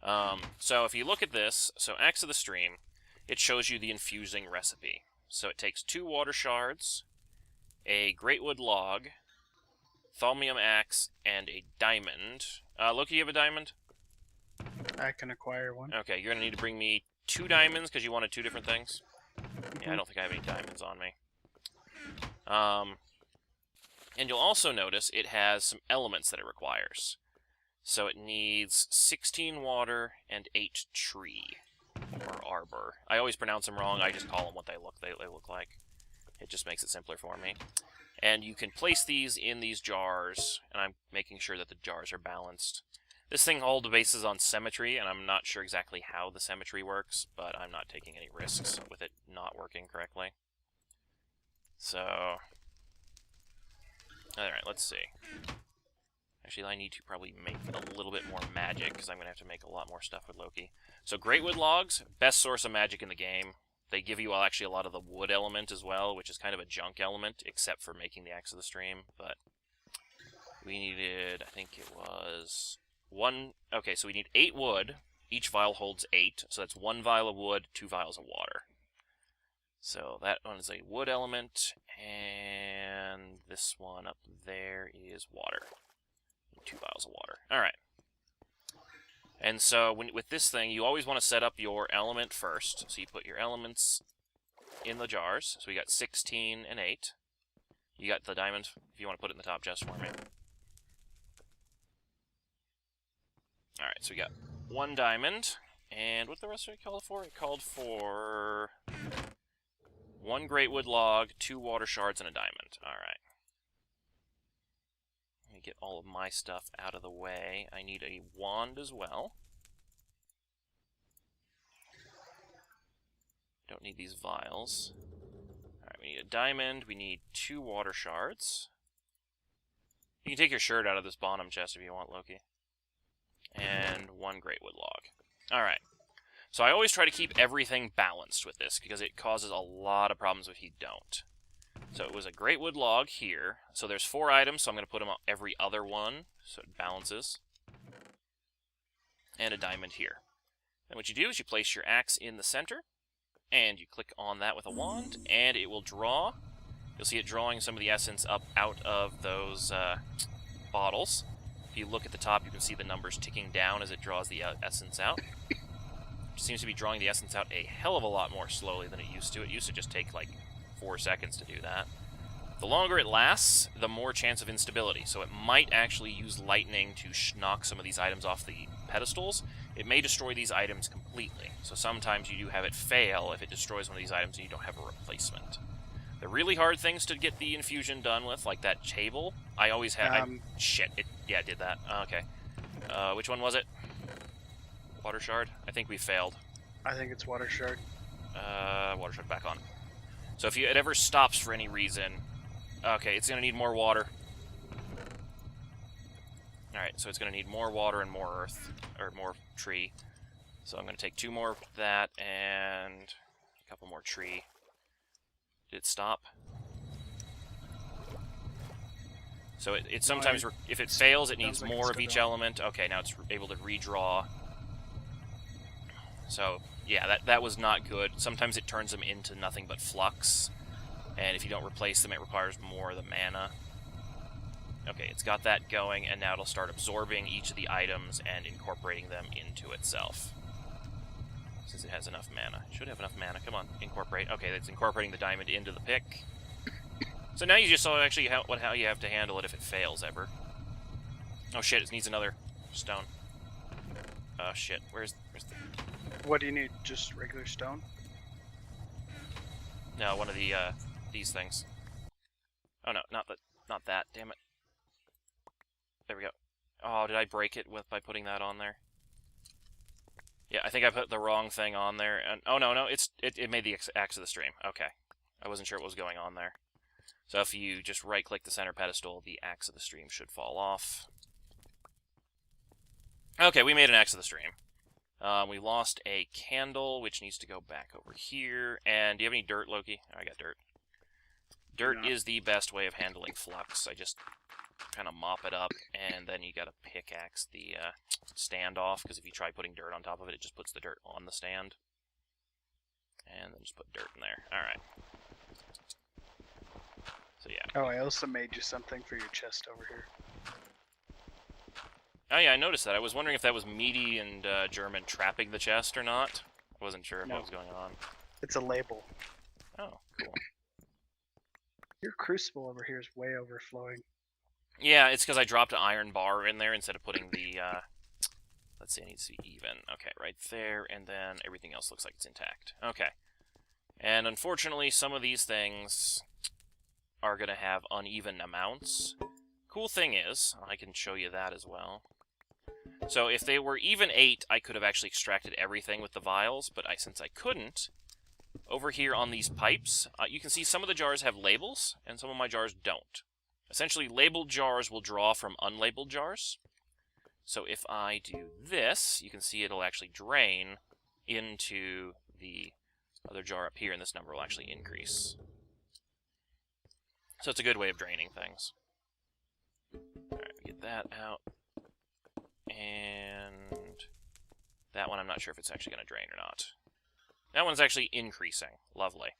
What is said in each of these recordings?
So if you look at this, so Axe of the Stream, it shows you the infusing recipe. So it takes 2 water shards, a greatwood log, thaumium axe, and a diamond. Loki, you have a diamond? I can acquire one. Okay, you're gonna need to bring me 2 diamonds because you wanted 2 different things. Yeah, I don't think I have any diamonds on me. And you'll also notice it has some elements that it requires. So it needs 16 water and 8 tree, or arbor. I always pronounce them wrong, I just call them what they look like. It just makes it simpler for me. And you can place these in these jars, and I'm making sure that the jars are balanced. This thing all bases on symmetry, and I'm not sure exactly how the symmetry works, but I'm not taking any risks with it not working correctly. So, alright, let's see. Actually, I need to probably make a little bit more magic, because I'm going to have to make a lot more stuff with Loki. So, greatwood logs, best source of magic in the game. They give you actually a lot of the wood element as well, which is kind of a junk element, except for making the Axe of the Stream. But we needed, I think it was 1... Okay, so we need 8 wood. Each vial holds 8, so that's 1 vial of wood, 2 vials of water. So that one is a wood element, and this one up there is water. 2 vials of water. Alright. And so with this thing, you always want to set up your element first. So you put your elements in the jars. So we got 16 and 8. You got the diamond, if you want to put it in the top chest for me. Alright, so we got 1 diamond. And what did the rest of it call for? It called for 1 greatwood log, 2 water shards, and a diamond. Alright. Let me get all of my stuff out of the way. I need a wand as well. Don't need these vials. Alright, we need a diamond. We need 2 water shards. You can take your shirt out of this bottom chest if you want, Loki. And 1 greatwood log. Alright. So I always try to keep everything balanced with this, because it causes a lot of problems if you don't. So it was a greatwood log here. So there's 4 items, so I'm going to put them on every other one, so it balances. And a diamond here. And what you do is you place your axe in the center, and you click on that with a wand, and it will draw. You'll see it drawing some of the essence up out of those bottles. If you look at the top, you can see the numbers ticking down as it draws the essence out. It seems to be drawing the essence out a hell of a lot more slowly than it used to. It used to just take like 4 seconds to do that. The longer it lasts, the more chance of instability. So it might actually use lightning to knock some of these items off the pedestals. It may destroy these items completely. So sometimes you do have it fail if it destroys one of these items and you don't have a replacement. The really hard things to get the infusion done with, like that table, I always have... shit, it did that. Okay. Which one was it? Water shard? I think we failed. I think it's water shard. Water shard back on. So if it ever stops for any reason... Okay, it's going to need more water. Alright, so it's going to need more water and more earth, or more tree. So I'm going to take 2 more of that and a couple more tree. Did it stop? So it sometimes, if it fails, it needs more of each element. Okay, now it's able to redraw. So, yeah, that was not good. Sometimes it turns them into nothing but flux. And if you don't replace them, it requires more of the mana. Okay, it's got that going, and now it'll start absorbing each of the items and incorporating them into itself. Since it has enough mana. It should have enough mana. Come on, incorporate. Okay, it's incorporating the diamond into the pick. So now you just saw actually how you have to handle it if it fails ever. Oh shit, it needs another stone. Oh shit, where's the... What do you need? Just regular stone? No, one of the, these things. Oh no, not that, damn it. There we go. Oh, did I break it by putting that on there? Yeah, I think I put the wrong thing on there, and... Oh no, it made the Axe of the Stream. Okay. I wasn't sure what was going on there. So if you just right-click the center pedestal, the Axe of the Stream should fall off. Okay, we made an Axe of the Stream. We lost a candle, which needs to go back over here. And do you have any dirt, Loki? Oh, I got dirt. Dirt is the best way of handling flux. I just kind of mop it up, and then you got to pickaxe the stand off, because if you try putting dirt on top of it, it just puts the dirt on the stand. And then just put dirt in there. Alright. So yeah. Oh, I also made you something for your chest over here. Oh yeah, I noticed that. I was wondering if that was Meaty and German trapping the chest or not. I wasn't sure what was going on. It's a label. Oh, cool. Your crucible over here is way overflowing. Yeah, it's because I dropped an iron bar in there instead of putting the, let's see, it needs to be even. Okay, right there, and then everything else looks like it's intact. Okay. And unfortunately, some of these things are going to have uneven amounts. Cool thing is, I can show you that as well. So if they were even 8, I could have actually extracted everything with the vials, but since I couldn't, over here on these pipes, you can see some of the jars have labels, and some of my jars don't. Essentially, labeled jars will draw from unlabeled jars. So if I do this, you can see it'll actually drain into the other jar up here, and this number will actually increase. So it's a good way of draining things. Alright, get that out. And that one I'm not sure if it's actually going to drain or not. That one's actually increasing. Lovely.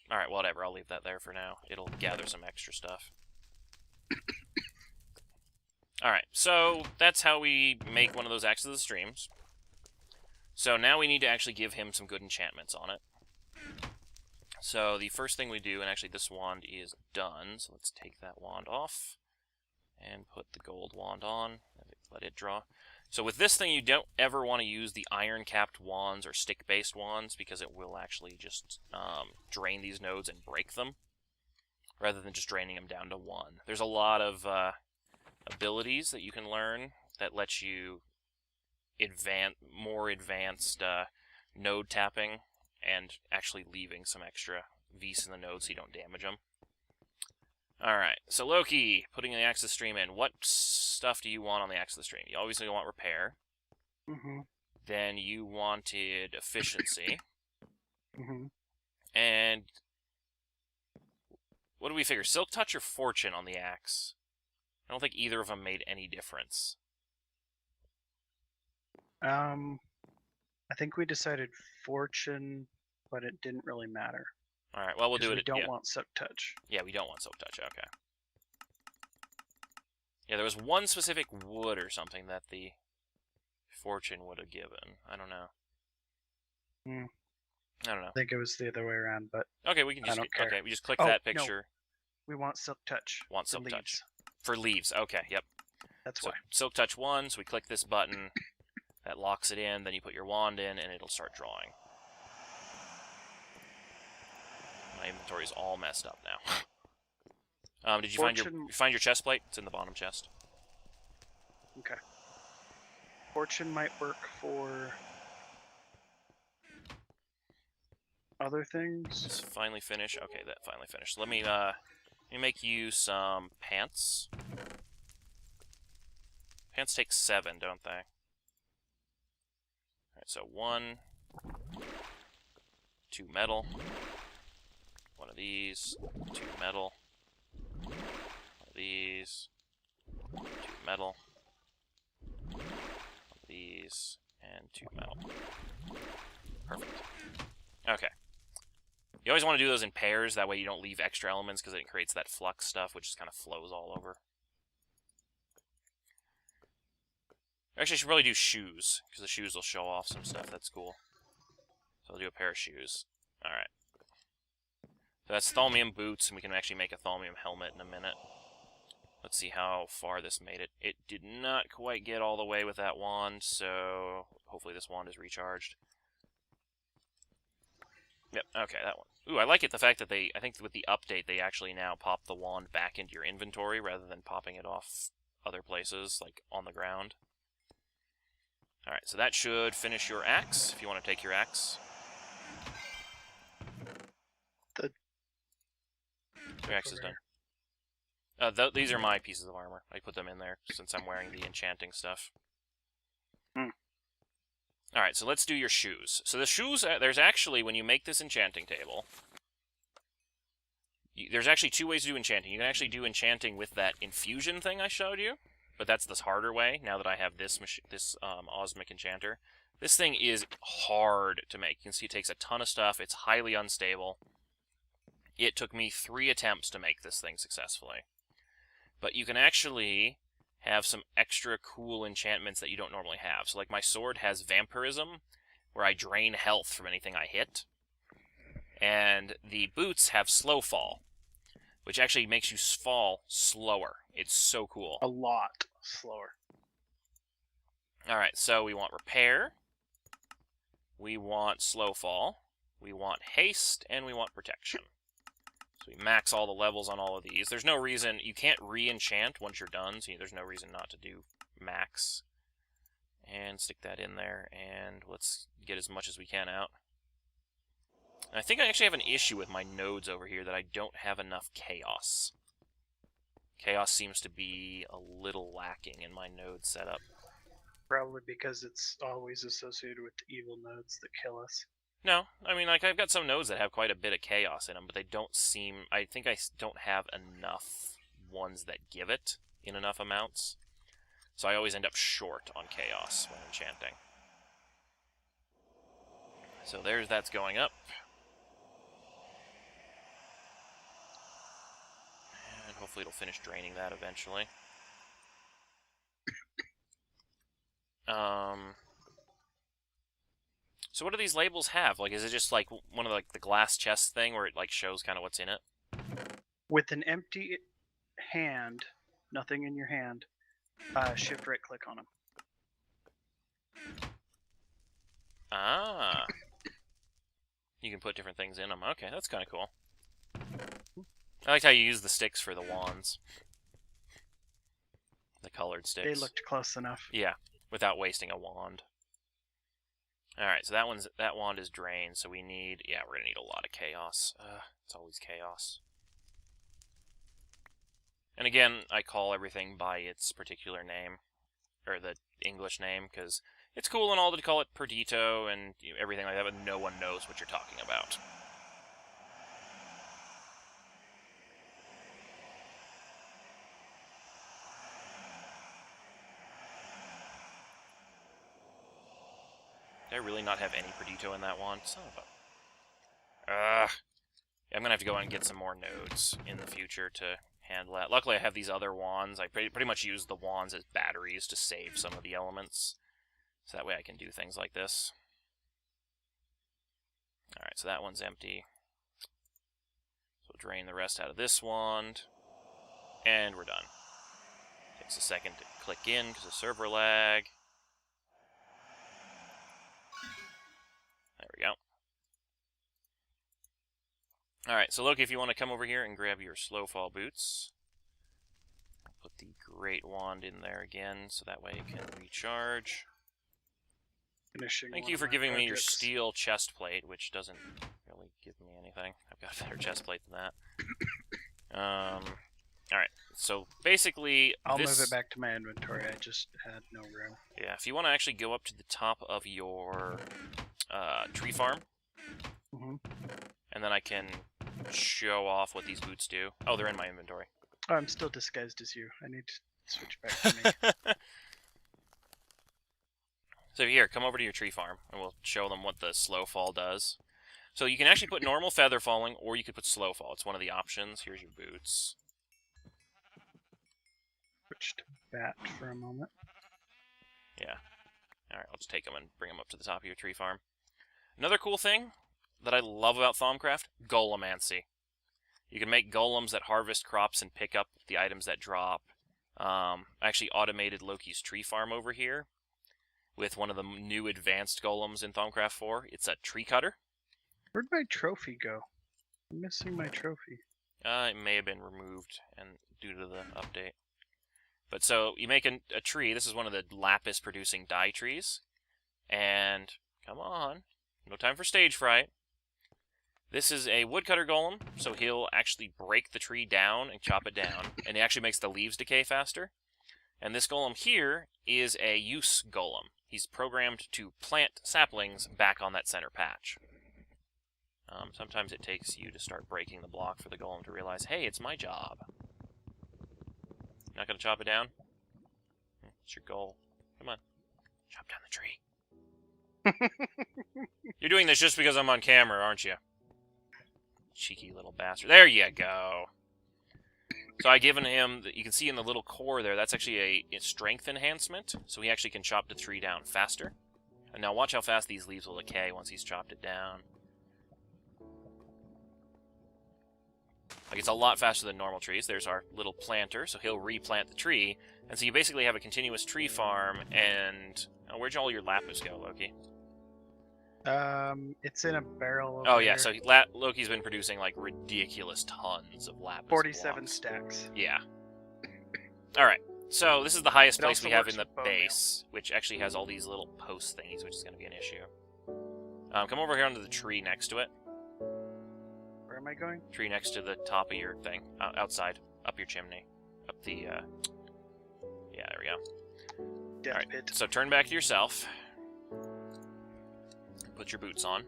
Alright, whatever. I'll leave that there for now. It'll gather some extra stuff. Alright, so that's how we make one of those Axes of the Streams. So now we need to actually give him some good enchantments on it. So the first thing we do, and actually this wand is done, so let's take that wand off and put the gold wand on, and let it draw. So with this thing, you don't ever want to use the iron-capped wands or stick-based wands, because it will actually just drain these nodes and break them, rather than just draining them down to 1. There's a lot of abilities that you can learn that let you more advanced node tapping, and actually leaving some extra Vs in the node so you don't damage them. Alright, so Loki, putting the Axis Stream in. What stuff do you want on the Axis of the Stream? You obviously want repair. Mm-hmm. Then you wanted efficiency. Mm-hmm. And what do we figure? Silk Touch or Fortune on the axe? I don't think either of them made any difference. I think we decided Fortune, but it didn't really matter. Alright, well, we'll do it. We don't want Silk Touch. Yeah, we don't want Silk Touch, okay. Yeah, there was one specific wood or something that the Fortune would have given. I don't know. I don't know. I think it was the other way around, but okay, we can just care. Okay, we just click that picture. No. We want Silk Touch. Want Silk Touch. For leaves, okay, yep. That's so why. Silk Touch 1, so we click this button, that locks it in, then you put your wand in, and it'll start drawing. My inventory's all messed up now. Did you find your chest plate? It's in the bottom chest. Okay. Fortune might work for other things. Let's finally finish. Okay, that finally finished. Let me make you some pants. Pants take 7, don't they? Alright, so 1, 2 metal. One of these, 2 metal. One of these, 2 metal. One of these, and 2 metal. Perfect. Okay. You always want to do those in pairs, that way you don't leave extra elements, because it creates that flux stuff, which just kind of flows all over. Actually, I should probably do shoes, because the shoes will show off some stuff. That's cool. So I'll do a pair of shoes. Alright. So that's Thaumium boots, and we can actually make a Thaumium helmet in a minute. Let's see how far this made it. It did not quite get all the way with that wand, so hopefully this wand is recharged. Yep, okay, that one. Ooh, I like it, the fact that I think with the update, they actually now pop the wand back into your inventory rather than popping it off other places, like on the ground. Alright, so that should finish your axe, if you want to take your axe. Your axe is done. These are my pieces of armor. I put them in there, since I'm wearing the enchanting stuff. Alright, so let's do your shoes. So the shoes, there's actually, when you make this enchanting table, There's actually 2 ways to do enchanting. You can actually do enchanting with that infusion thing I showed you, but that's the harder way, now that I have this Osmic Enchanter. This thing is hard to make. You can see it takes a ton of stuff. It's highly unstable. It took me 3 attempts to make this thing successfully. But you can actually have some extra cool enchantments that you don't normally have. So like my sword has Vampirism, where I drain health from anything I hit. And the boots have Slow Fall, which actually makes you fall slower. It's so cool. A lot slower. Alright, so we want Repair, we want Slow Fall, we want Haste, and we want Protection. So we max all the levels on all of these. There's no reason, you can't re-enchant once you're done, so there's no reason not to do max. And stick that in there, and let's get as much as we can out. And I think I actually have an issue with my nodes over here, that I don't have enough chaos. Chaos seems to be a little lacking in my node setup. Probably because it's always associated with the evil nodes that kill us. No, I mean, like, I've got some nodes that have quite a bit of chaos in them, but they don't seem... I think I don't have enough ones that give it in enough amounts. So I always end up short on chaos when enchanting. So that's going up. And hopefully it'll finish draining that eventually. So what do these labels have? Like, is it just like one of the glass chest thing where it like shows kind of what's in it? With an empty hand, nothing in your hand, shift right click on them. Ah. You can put different things in them. Okay, that's kind of cool. I liked how you use the sticks for the wands. The colored sticks. They looked close enough. Yeah, without wasting a wand. Alright, so that wand is drained, so we need... Yeah, we're gonna need a lot of chaos. It's always chaos. And again, I call everything by its particular name, or the English name, because it's cool and all to call it Perdito and everything like that, but no one knows what you're talking about. Did I really not have any Perdito in that wand? Son of a... Yeah, I'm gonna have to go and get some more nodes in the future to handle that. Luckily, I have these other wands. I pretty much use the wands as batteries to save some of the elements. So that way I can do things like this. Alright, so that one's empty. So we'll drain the rest out of this wand. And we're done. Takes a second to click in because of server lag. There we go. Alright, so Loki, if you want to come over here and grab your slow fall boots. Put the great wand in there again, so that way it can recharge. Thank you for giving me your steel chest plate, which doesn't really give me anything. I've got a better chest plate than that. Alright, so basically... I'll move it back to my inventory, I just had no room. Yeah, if you want to actually go up to the top of your tree farm, and then I can show off what these boots do. Oh, they're in my inventory. Oh, I'm still disguised as you. I need to switch back to me. So here, come over to your tree farm, and we'll show them what the slow fall does. So you can actually put normal feather falling, or you could put slow fall. It's one of the options. Here's your boots. Switch to bat for a moment. Yeah. Alright, I'll just take them and bring them up to the top of your tree farm. Another cool thing that I love about Thaumcraft, Golemancy. You can make golems that harvest crops and pick up the items that drop. I actually automated Loki's tree farm over here with one of the new advanced golems in Thaumcraft 4. It's a tree cutter. Where'd my trophy go? I'm missing my trophy. It may have been removed and due to the update. But so you make a tree. This is one of the lapis producing dye trees. And come on, no time for stage fright. This is a woodcutter golem, so he'll actually break the tree down and chop it down, and it actually makes the leaves decay faster. And this golem here is a use golem. He's programmed to plant saplings back on that center patch. Sometimes it takes you to start breaking the block for the golem to realize, hey, it's my job. Not gonna chop it down? It's your goal. Come on. Chop down the tree. You're doing this just because I'm on camera, aren't you? Cheeky little bastard. There you go. So I've given him, you can see in the little core there, that's actually a strength enhancement, so he actually can chop the tree down faster. And now watch how fast these leaves will decay once he's chopped it down. Like, it's a lot faster than normal trees. There's our little planter, so he'll replant the tree. And so you basically have a continuous tree farm, and... Oh, where'd all your lapis go, Loki? It's in a barrel over Oh, yeah, here. so Loki's been producing, like, ridiculous tons of lapis 47 blocks. stacks. Yeah. Alright, so this is the highest It place also we have works in the with bone meal. base, which actually has all these little post thingies, which is going to be an issue. Come over here onto the tree next to it. Where am I going? Tree next to the top of your thing. Outside. Up your chimney. Up the, Yeah, there we go. Death Alright, pit. so turn back to yourself. Put your boots on.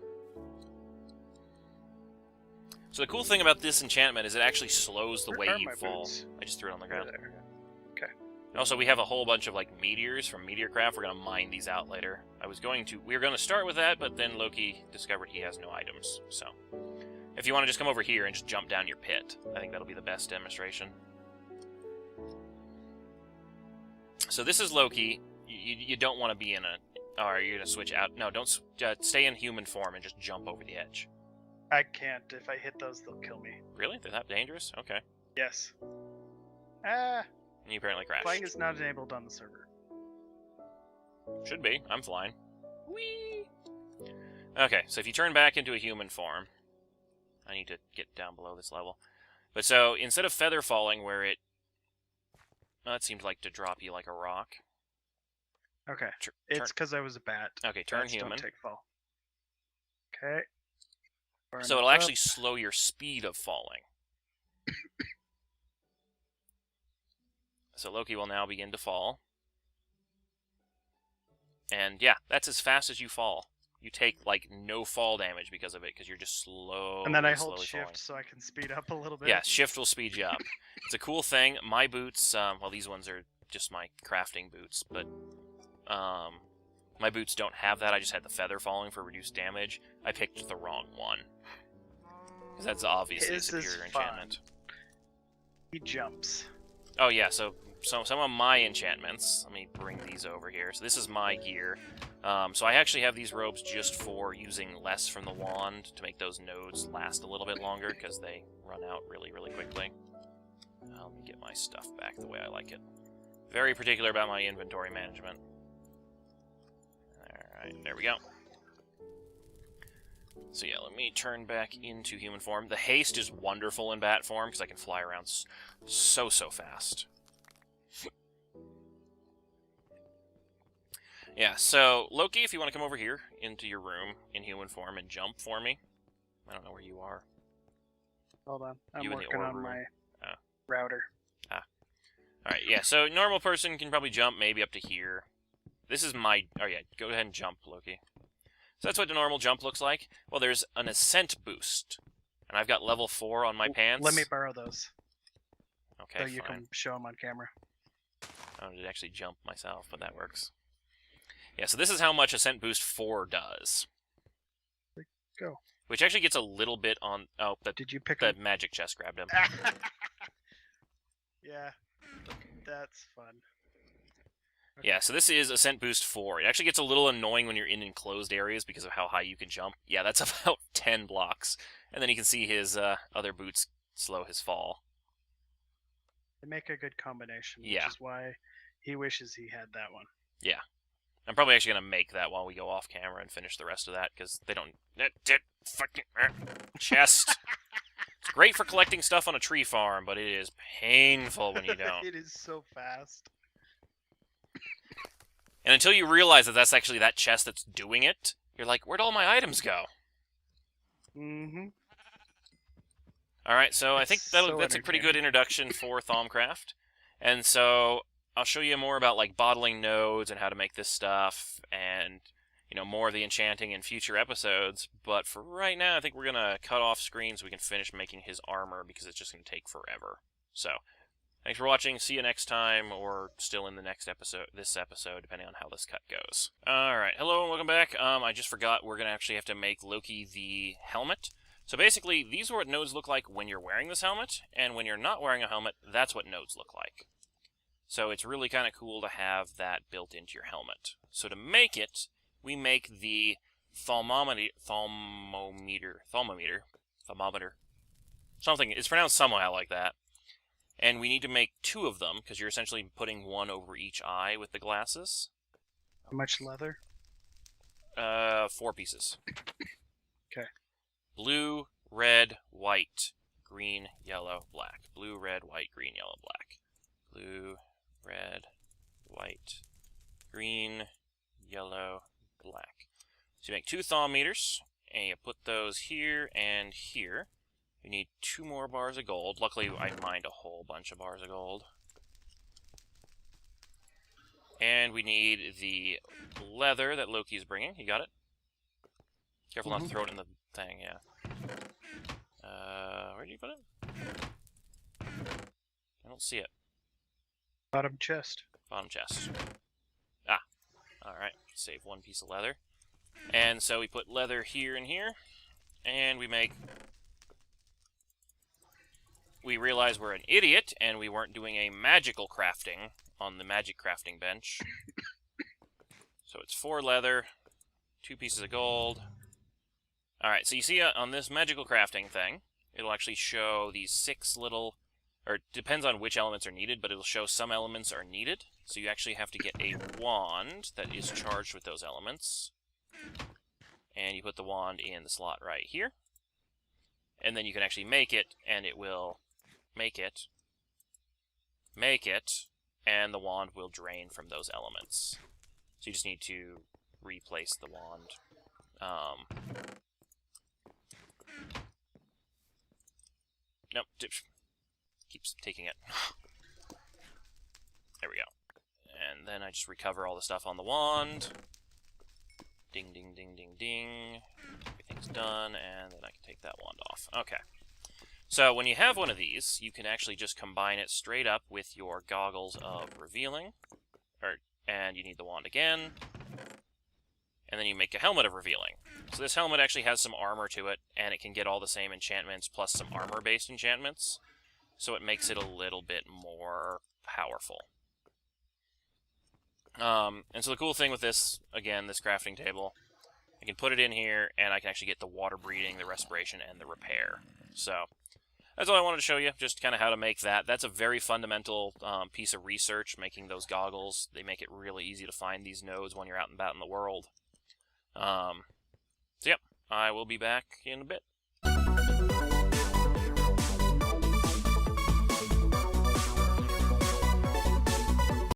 So the cool thing about this enchantment is it actually slows the way Where are you my fall. boots? I just threw it on the ground. There. And also, we have a whole bunch of, like, meteors from MeteorCraft. We're going to mine these out later. We were going to start with that, but then Loki discovered he has no items, so... If you want to just come over here and just jump down your pit, I think that'll be the best demonstration. So this is Loki. You don't want to be in a... Or you're going to switch out... No, don't... stay in human form and just jump over the edge. I can't. If I hit those, they'll kill me. Really? They're that dangerous? Okay. Yes. Ah, And you apparently crashed. flying is not enabled on the server. Should be. I'm flying. Whee! Okay, so if you turn back into a human form... I need to get down below this level. But so, instead of feather falling where it... Well, it seemed like to drop you like a rock. Okay. It's because I was a bat. Okay, turn Bats human. Don't take fall. Okay. So it'll actually slow your speed of falling. So Loki will now begin to fall. And yeah, that's as fast as you fall. You take, like, no fall damage because of it, because you're just slowly, And then I hold slowly shift falling. so I can speed up a little bit. Yeah, shift will speed you up. It's a cool thing. My boots, well, these ones are just my crafting boots, but my boots don't have that. I just had the feather falling for reduced damage. I picked the wrong one. Because that's obviously a His is superior fun. enchantment. He jumps. Oh yeah, so some of my enchantments, let me bring these over here. So this is my gear. So I actually have these robes just for using less from the wand to make those nodes last a little bit longer, because they run out really, really quickly. Let me get my stuff back the way I like it. Very particular about my inventory management. Alright, there we go. So yeah, let me turn back into human form. The haste is wonderful in bat form, because I can fly around so fast. Yeah, so, Loki, if you want to come over here into your room in human form and jump for me. I don't know where you are. Hold on. I'm You in the working ore on room. my Oh. router. Alright, yeah, so normal person can probably jump maybe up to here. This is my... Oh yeah, go ahead and jump, Loki. So that's what the normal jump looks like. Well, there's an ascent boost. And I've got level 4 on my pants. Let me borrow those. Okay, So you fine. can show them on camera. I wanted to actually jump myself, but that works. Yeah, so this is how much Ascent Boost 4 does. Go. Which actually gets a little bit on... Oh, Did you pick the them? magic chest grabbed him. Yeah. That's fun. Yeah, so this is Ascent Boost 4. It actually gets a little annoying when you're in enclosed areas because of how high you can jump. Yeah, that's about 10 blocks. And then you can see his other boots slow his fall. They make a good combination, Yeah. which is why he wishes he had that one. Yeah. I'm probably actually going to make that while we go off camera and finish the rest of that, because they don't... Fucking... Chest. It's great for collecting stuff on a tree farm, but it is painful when you don't. It is so fast. And until you realize that that's actually that chest that's doing it, you're like, where'd all my items go? Mm-hmm. Alright, so I think It's so that's a pretty good introduction for Thaumcraft. And so I'll show you more about like bottling nodes and how to make this stuff. And more of the enchanting in future episodes. But for right now, I think we're going to cut off screen so we can finish making his armor, because it's just going to take forever. So, thanks for watching. See you next time, or still in the next episode, depending on how this cut goes. Alright, hello and welcome back. I just forgot we're going to actually have to make Loki the helmet. So basically, these are what nodes look like when you're wearing this helmet, and when you're not wearing a helmet, that's what nodes look like. So it's really kind of cool to have that built into your helmet. So to make it, we make the thermometer, something, it's pronounced somehow like that. And we need to make 2 of them, because you're essentially putting 1 over each eye with the glasses. How much leather? 4 pieces. Okay. Blue, red, white, green, yellow, black. Blue, red, white, green, yellow, black. Blue, red, white, green, yellow, black. So you make 2 thermometers, and you put those here and here. You need 2 more bars of gold. Luckily, I mined a whole bunch of bars of gold. And we need the leather that Loki's bringing. You got it? Careful not to throw it in the thing, yeah. Where did you put it? I don't see it. Bottom chest. Bottom chest. Ah. Alright. Save 1 piece of leather. And so we put leather here and here. And we make... We realize we're an idiot, and we weren't doing a magical crafting on the magic crafting bench. So it's 4 leather, 2 pieces of gold. Alright, so you see on this magical crafting thing, it'll actually show these 6 little, or it depends on which elements are needed, but it'll show some elements are needed. So you actually have to get a wand that is charged with those elements. And you put the wand in the slot right here. And then you can actually make it, and it will make it, and the wand will drain from those elements. So you just need to replace the wand. Nope, keeps taking it. There we go. And then I just recover all the stuff on the wand. Ding, ding, ding, ding, ding. Everything's done, and then I can take that wand off. Okay. So when you have one of these, you can actually just combine it straight up with your goggles of revealing. And you need the wand again. And then you make a helmet of revealing. So this helmet actually has some armor to it, and it can get all the same enchantments plus some armor-based enchantments. So it makes it a little bit more powerful. And so the cool thing with this, again, this crafting table, I can put it in here, and I can actually get the water breathing, the respiration, and the repair. So that's all I wanted to show you, just kind of how to make that. That's a very fundamental piece of research, making those goggles. They make it really easy to find these nodes when you're out and about in the world. So yep, I will be back in a bit.